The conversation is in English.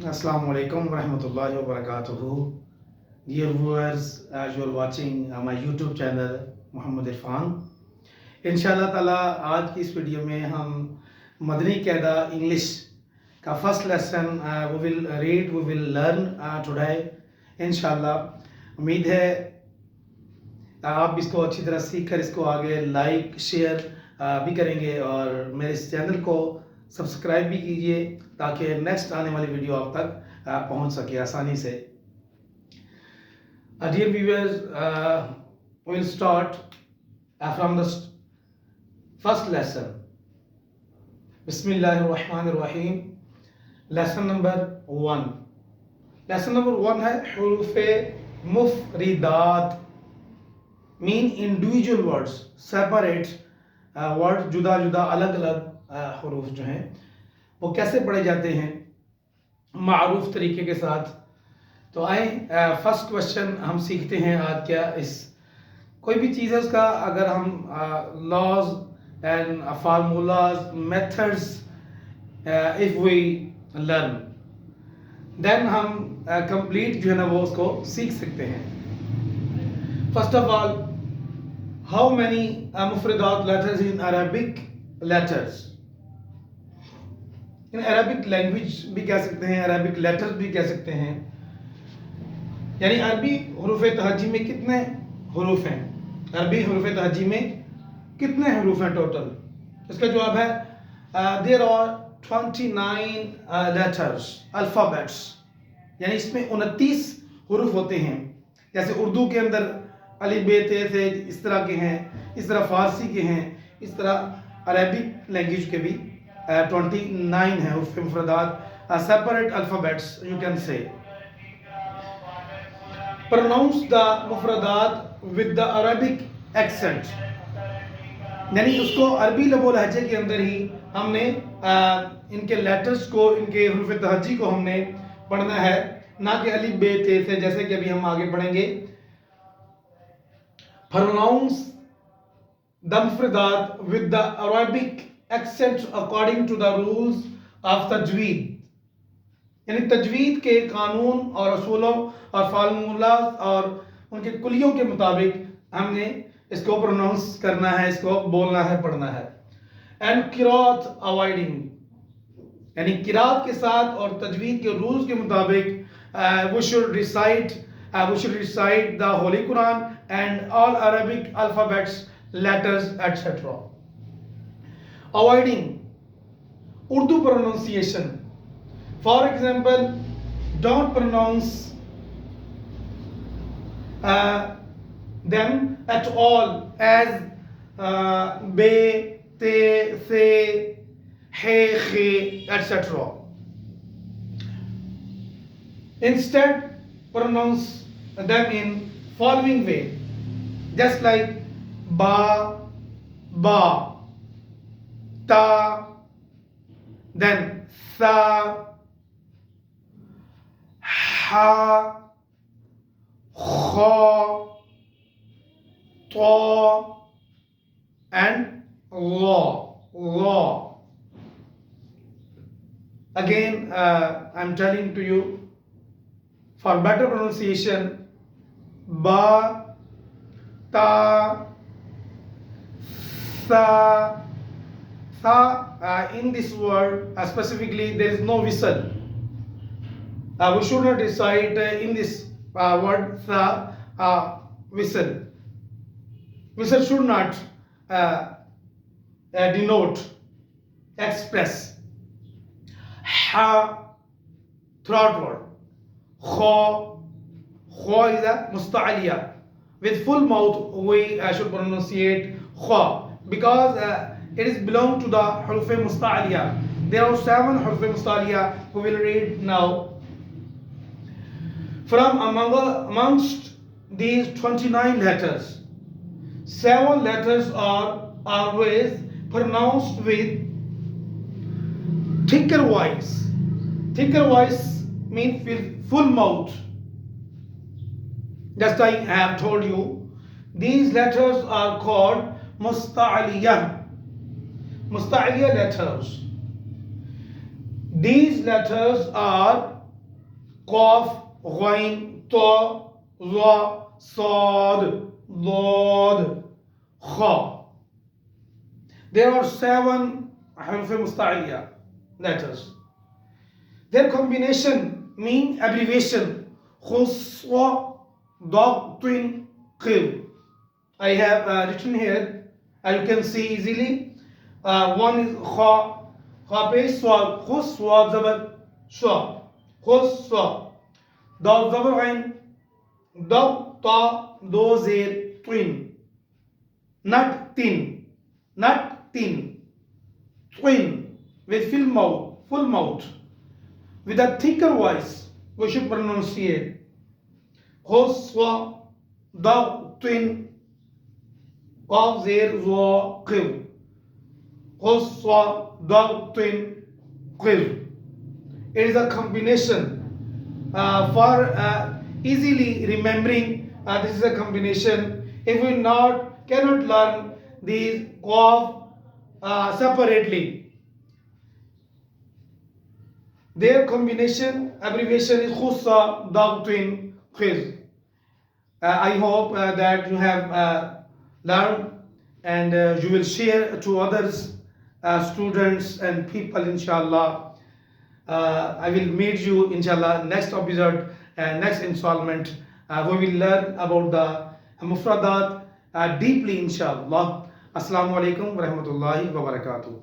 Assalamu alaikum warahmatullahi wabarakatuh. Dear viewers, as you are watching my YouTube channel Mohammad Irfan, इंशाल्लाह ताला आज की इस वीडियो में हम मदनी कायदा इंग्लिश का first lesson we will read, we will learn today इंशाल्लाह। उम्मीद है आप इसको अच्छी तरह सीख कर इसको आगे लाइक शेयर भी करेंगे और मेरे इस चैनल को सब्सक्राइब भी कीजिए ताकि नेक्स्ट आने वाली वीडियो आप तक पहुंच सके आसानी से। Dear viewers, we will start from the first lesson. Bismillahirrahmanirrahim. Lesson number 1. Lesson number 1 है हुरूफ़े मुफ़रिदात, mean individual words, separate words, जुदा जुदा अलग अलग हुरूफ जो हैं वो कैसे पढ़े जाते हैं मारूफ तरीके के साथ। तो आए फर्स्ट क्वेश्चन हम सीखते हैं आज। क्या इस कोई भी चीज़ है उसका अगर हम laws and formulas methods if we learn then हम कंप्लीट जो है ना वो उसको सीख सकते हैं। First of all, how many मुफरदात letters in Arabic letters. In Arabic language भी कह सकते हैं, अरबिक लेटर्स भी कह सकते हैं। यानी अरबी हरूफ तहजी में कितने हरूफ हैं, अरबी हरूफ तहजी में कितने हरूफ हैं टोटल। इसका जवाब है देयर आर 29 लेटर्स अल्फ़ाबेट्स, यानी इसमें 29 हरूफ होते हैं। जैसे उर्दू के अंदर अली बे ते से इस तरह के हैं, इस तरह फारसी के हैं, इस तरह अरबिक लैंग्वेज के भी 29 है हरूफ मुफरदात, separate alphabets you can say. Pronounce the मुफरदात with the Arabic accent, यानी उसको अरबी लबो लहजे के अंदर ही हमने इनके लेटर्स को, इनके हरूफ तहजी को हमने पढ़ना है, ना कि अली बे ते से, जैसे कि अभी हम आगे पढ़ेंगे। Pronounce the मुफरदात with the Arabic accent according to the rules of tajweed, यानी तजवीद के कानून और असूलों और फार्मूला और उनके कुलियों के मुताबिक हमने इसको प्रोनाउंस करना है, इसको बोलना है, पढ़ना है। एंड किरात अवॉइडिंग, यानी किरात के साथ और तजवीद के रूल्स के मुताबिक we should recite the holy Quran and all Arabic alphabets letters etcetera. Avoiding Urdu pronunciation, for example, don't pronounce them at all as be, te, se, he, khe, etc. Instead, pronounce them in following way, just like ba, ba, ta, then sa, ha, kha, ta, and la, la. Again, I'm telling to you for better pronunciation, ba, ta, sa, sa. In this word specifically there is no whistle. We should not recite in this word sa whistle. Whistle should not denote, express. Ha, third word. Kha is a Mustaliyah. With full mouth we should pronunciate kha because it is belong to the Huruf Mustaliyah. There are 7 Huruf Mustaliyah who will read now. From amongst these 29 letters, 7 letters are always pronounced with thicker voice. Thicker voice means with full mouth. Just I have told you, these letters are called Mustaliyah. Mustaliyah letters. These letters are qaf, ghain, ta, za, sad, dad, kha. There are 7 حروف مستعلیہ letters. Their combination mean abbreviation. Khuswa, dog, twin, qir. I have written here. You can see easily. One is kha, kha pe swad, khus, swad, zabar, shwa, khus, swad. Dog, zabar, ain, dog, ta, do, zir, twin. Nut, tin, twin, with full mouth, with a thicker voice. We should pronunciate. Khus, swa, dog, twin, qaf, zir, zwa, qir. Khus, swa, dog, twin, qir. It is a combination for easily remembering. This is a combination. If we cannot learn these qaf separately, their combination abbreviation is khussa, dog, twin, qir. I hope that you have learned, and you will share to others, students and people, inshallah. I will meet you, inshallah, next episode, next installment. We will learn about the mufradat deeply, inshallah. Assalamu alaikum wa rahmatullahi wa barakatuh.